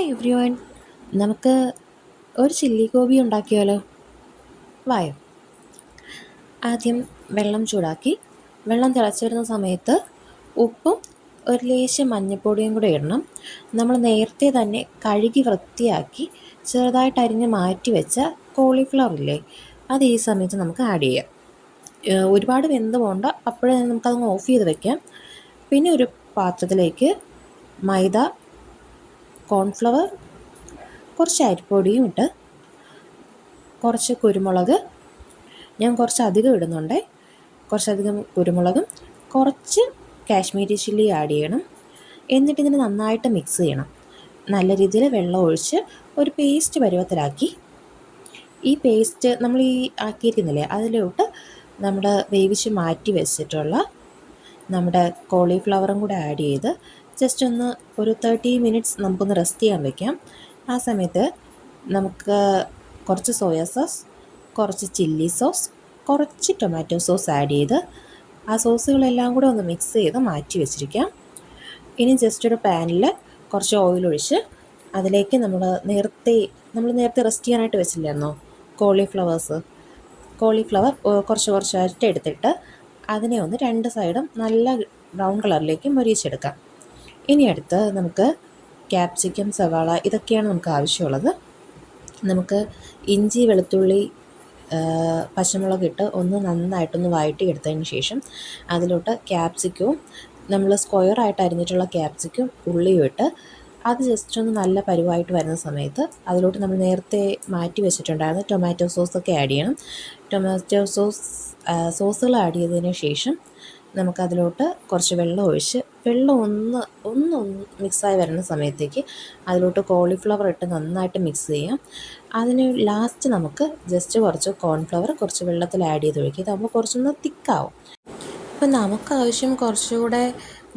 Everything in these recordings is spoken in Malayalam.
ഹായ് എവ്രിവൺ, നമുക്ക് ഒരു ചില്ലി ഗോബി ഉണ്ടാക്കിയാലോ? വായോ. ആദ്യം വെള്ളം ചൂടാക്കി, വെള്ളം തിളച്ച് വരുന്ന സമയത്ത് ഉപ്പും ഒരു ലേശം മഞ്ഞൾപ്പൊടിയും കൂടെ ഇടണം. നമ്മൾ നേരത്തെ തന്നെ കഴുകി വൃത്തിയാക്കി ചെറുതായിട്ട് അരിഞ്ഞ് മാറ്റി വെച്ച കോളിഫ്ലവർ ഇല്ലേ, അത് ഈ സമയത്ത് നമുക്ക് ആഡ് ചെയ്യാം. ഒരുപാട് വെന്ത് പോകണ്ട, അപ്പോഴേ നമുക്കതങ്ങ് ഓഫ് ചെയ്ത് വെക്കാം. പിന്നെ ഒരു പാത്രത്തിലേക്ക് മൈദ, കോൺഫ്ലവർ, കുറച്ച് അരിപ്പൊടിയും ഇട്ട്, കുറച്ച് കുരുമുളക്, ഞാൻ കുറച്ചധികം ഇടുന്നുണ്ട്, കുറച്ചധികം കുരുമുളകും കുറച്ച് കാശ്മീരി ചില്ലി ആഡ് ചെയ്യണം. എന്നിട്ട് ഇതിന് നന്നായിട്ട് മിക്സ് ചെയ്യണം. നല്ല രീതിയിൽ വെള്ളം ഒഴിച്ച് ഒരു പേസ്റ്റ് പരുവത്തിലാക്കി, ഈ പേസ്റ്റ് നമ്മൾ ഈ ആക്കിയിരിക്കുന്നില്ലേ അതിലോട്ട് നമ്മൾ വേവിച്ച് മാറ്റി വെച്ചിട്ടുള്ള നമ്മുടെ കോളിഫ്ലവറും കൂടെ ആഡ് ചെയ്ത് ജസ്റ്റ് ഒന്ന് ഒരു 30 മിനിറ്റ്സ് നമുക്കൊന്ന് റെസ്റ്റ് ചെയ്യാൻ വയ്ക്കാം. ആ സമയത്ത് നമുക്ക് കുറച്ച് സോയാ സോസ്, കുറച്ച് ചില്ലി സോസ്, കുറച്ച് ടൊമാറ്റോ സോസ് ആഡ് ചെയ്ത് ആ സോസുകളെല്ലാം കൂടെ ഒന്ന് മിക്സ് ചെയ്ത് മാറ്റി വെച്ചിരിക്കാം. ഇനി ജസ്റ്റ് ഒരു പാനിൽ കുറച്ച് ഓയിൽ ഒഴിച്ച് അതിലേക്ക് നമ്മൾ നേരത്തെ റെസ്റ്റ് ചെയ്യാനായിട്ട് വെച്ചില്ലായിരുന്നോ കോളിഫ്ലവർ കുറച്ച് കുറച്ചായിട്ട് എടുത്തിട്ട് അതിനെ ഒന്ന് രണ്ട് സൈഡും നല്ല ബ്രൗൺ കളറിലേക്ക് മൊരിയിച്ചെടുക്കാം. ഇനി അടുത്ത് നമുക്ക് ക്യാപ്സിക്കം, സവാള ഇതൊക്കെയാണ് നമുക്ക് ആവശ്യമുള്ളത്. നമുക്ക് ഇഞ്ചി, വെളുത്തുള്ളി, പച്ചമുളക് ഇട്ട് ഒന്ന് നന്നായിട്ടൊന്ന് വഴറ്റി എടുത്തതിന് ശേഷം അതിലോട്ട് ക്യാപ്സിക്കവും നമ്മൾ സ്ക്വയറായിട്ട് അരിഞ്ഞിട്ടുള്ള ക്യാപ്സിക്കും ഉള്ളിയും ഇട്ട് അത് ജസ്റ്റ് ഒന്ന് നല്ല പരുവായിട്ട് വരുന്ന സമയത്ത് അതിലോട്ട് നമ്മൾ നേരത്തെ മാറ്റി വെച്ചിട്ടുണ്ടായിരുന്ന ടൊമാറ്റോ സോസൊക്കെ ആഡ് ചെയ്യണം. ടൊമാറ്റോ സോസുകൾ ആഡ് ചെയ്തതിന് ശേഷം നമുക്കതിലോട്ട് കുറച്ച് വെള്ളം ഒഴിച്ച് വെള്ളം ഒന്ന് മിക്സായി വരുന്ന സമയത്തേക്ക് അതിലോട്ട് കോളിഫ്ലവർ ഇട്ട് നന്നായിട്ട് മിക്സ് ചെയ്യാം. അതിന് ലാസ്റ്റ് നമുക്ക് ജസ്റ്റ് കുറച്ച് കോൺഫ്ലവർ കുറച്ച് വെള്ളത്തിൽ ആഡ് ചെയ്ത് ഒഴിക്കുക. ഇതാകുമ്പോൾ കുറച്ചൊന്ന് തിക്കാവും. ഇപ്പം നമുക്കാവശ്യം കുറച്ചുകൂടെ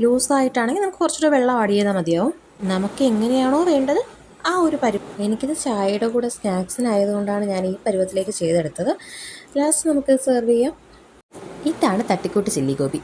ലൂസായിട്ടാണെങ്കിൽ നമുക്ക് കുറച്ചുകൂടെ വെള്ളം ആഡ് ചെയ്താൽ മതിയാവും. നമുക്ക് എങ്ങനെയാണോ വേണ്ടത് ആ ഒരു എനിക്കിത് ചായയുടെ കൂടെ സ്നാക്സിനായതുകൊണ്ടാണ് ഞാൻ ഈ പരുവത്തിലേക്ക് ചെയ്തെടുത്തത്. ലാസ്റ്റ് നമുക്ക് സെർവ് ചെയ്യാം. ഇതാണ് തട്ടിക്കൂട്ട് ചില്ലി ഗോബി.